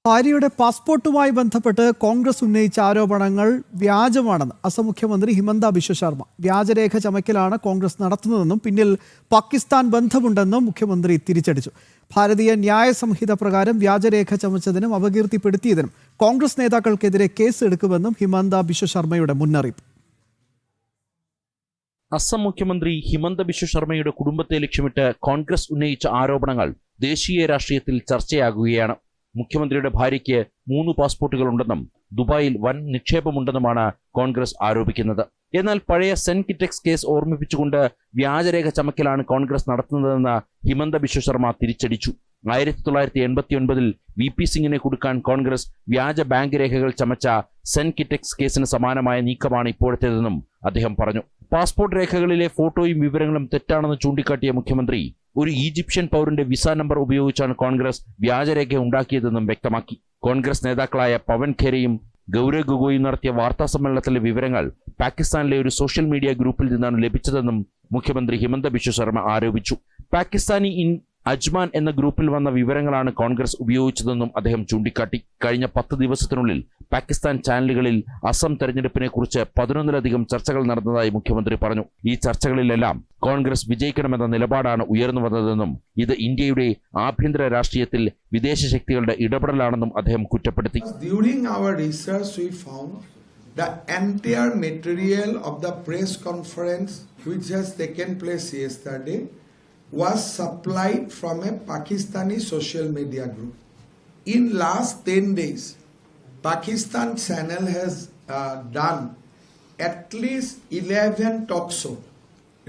ഭാര്യയുടെ പാസ്പോർട്ടുമായി ബന്ധപ്പെട്ട് കോൺഗ്രസ് ഉന്നയിച്ച ആരോപണങ്ങൾ വ്യാജമാണെന്ന് അസം മുഖ്യമന്ത്രി ഹിമന്ത ബിശ്വ ശർമ്മ. വ്യാജരേഖ ചമയ്ക്കലാണ് കോൺഗ്രസ് നടത്തുന്നതെന്നും പിന്നിൽ പാകിസ്ഥാൻ ബന്ധമുണ്ടെന്നും മുഖ്യമന്ത്രി തിരിച്ചടിച്ചു. ഭാരതീയ ന്യായ സംഹിത പ്രകാരം വ്യാജരേഖ ചമച്ചതിനും അപകീർത്തിപ്പെടുത്തിയതിനും കോൺഗ്രസ് നേതാക്കൾക്കെതിരെ കേസ് എടുക്കുമെന്നും ഹിമന്ത ബിശ്വ ശർമ്മയുടെ മുന്നറിയിപ്പ്. അസം മുഖ്യമന്ത്രി ഹിമന്ത ബിശ്വ ശർമ്മയുടെ കുടുംബത്തെ ലക്ഷ്യമിട്ട് കോൺഗ്രസ് ഉന്നയിച്ച ആരോപണങ്ങൾ ദേശീയ രാഷ്ട്രീയത്തിൽ ചർച്ചയാകുകയാണ്. മുഖ്യമന്ത്രിയുടെ ഭാര്യയ്ക്ക് 3 പാസ്പോർട്ടുകളുണ്ടെന്നും ദുബായിൽ വൻ നിക്ഷേപമുണ്ടെന്നുമാണ് കോൺഗ്രസ് ആരോപിക്കുന്നത്. എന്നാൽ പഴയ സെന്റ് കിറ്റക്സ് കേസ് ഓർമ്മിപ്പിച്ചുകൊണ്ട് വ്യാജരേഖ ചമക്കലാണ് കോൺഗ്രസ് നടത്തുന്നതെന്ന് ഹിമന്ത ബിശ്വ ശർമ്മ തിരിച്ചടിച്ചു. 1989-ൽ VP സിംഗിനെ കൊടുക്കാൻ കോൺഗ്രസ് വ്യാജ ബാങ്ക് രേഖകൾ ചമച്ച സെന്റ് കിറ്റക്സ് കേസിന് സമാനമായ നീക്കമാണ് ഇപ്പോഴത്തേതെന്നും അദ്ദേഹം പറഞ്ഞു. പാസ്പോർട്ട് രേഖകളിലെ ഫോട്ടോയും വിവരങ്ങളും തെറ്റാണെന്ന് ചൂണ്ടിക്കാട്ടിയ മുഖ്യമന്ത്രി ഒരു ഈജിപ്ഷ്യൻ പൗരന്റെ വിസ നമ്പർ ഉപയോഗിച്ചാണ് കോൺഗ്രസ് വ്യാജരേഖ ഉണ്ടാക്കിയതെന്നും വ്യക്തമാക്കി. കോൺഗ്രസ് നേതാക്കളായ പവൻ ഖേരയും ഗൗരവ് ഗൊഗോയും നടത്തിയ വാർത്താ സമ്മേളനത്തിലെ വിവരങ്ങൾ പാകിസ്ഥാനിലെ ഒരു സോഷ്യൽ മീഡിയ ഗ്രൂപ്പിൽ നിന്നാണ് ലഭിച്ചതെന്നും മുഖ്യമന്ത്രി ഹിമന്ത ബിശ്വ ശർമ്മ ആരോപിച്ചു. പാകിസ്ഥാനി ഇൻ അജ്മാൻ എന്ന ഗ്രൂപ്പിൽ വന്ന വിവരങ്ങളാണ് കോൺഗ്രസ് ഉപയോഗിച്ചതെന്നും അദ്ദേഹം ചൂണ്ടിക്കാട്ടി. കഴിഞ്ഞ 10 ദിവസത്തിനുള്ളിൽ പാകിസ്ഥാൻ ചാനലുകളിൽ അസം തെരഞ്ഞെടുപ്പിനെ കുറിച്ച് 11ലധികം ചർച്ചകൾ നടന്നതായി മുഖ്യമന്ത്രി പറഞ്ഞു. ഈ ചർച്ചകളിലെല്ലാം കോൺഗ്രസ് വിജയിക്കണമെന്ന നിലപാടാണ് ഉയർന്നു വന്നതെന്നും ഇത് ഇന്ത്യയുടെ ആഭ്യന്തര രാഷ്ട്രീയത്തിൽ വിദേശ ശക്തികളുടെ ഇടപെടലാണെന്നും അദ്ദേഹം കുറ്റപ്പെടുത്തി. The entire material of the press conference which has taken place yesterday was supplied from a Pakistani social media group. In last 10 days, Pakistan channel has done at least 11 talk show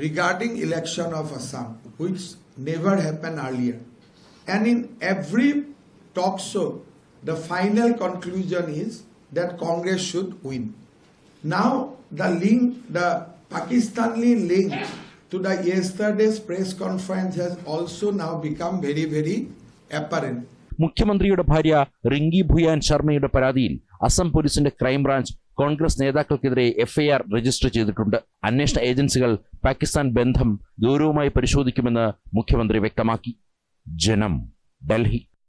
regarding election of Assam, which never happened earlier. And in every talk show, the final conclusion is that Congress should win. Now the Pakistani link to the yesterday's press conference has also now become very, very apparent. മുഖ്യമന്ത്രിയുടെ ഭാര്യ റിങ്കി ഭുയാൻ ശർമ്മയുടെ പരാതിയിൽ അസം പോലീസിന്റെ crime branch Congress നേതാക്കൾക്കെതിരെ FIR register ചെയ്തിട്ടുണ്ട്. അന്വേഷണ ഏജൻസികൾ പാകിസ്ഥാൻ ബന്ധം ഗൗരവമായി പരിശോധിക്കുമെന്ന് മുഖ്യമന്ത്രി വ്യക്തമാക്കി. ജനം, ഡൽഹി.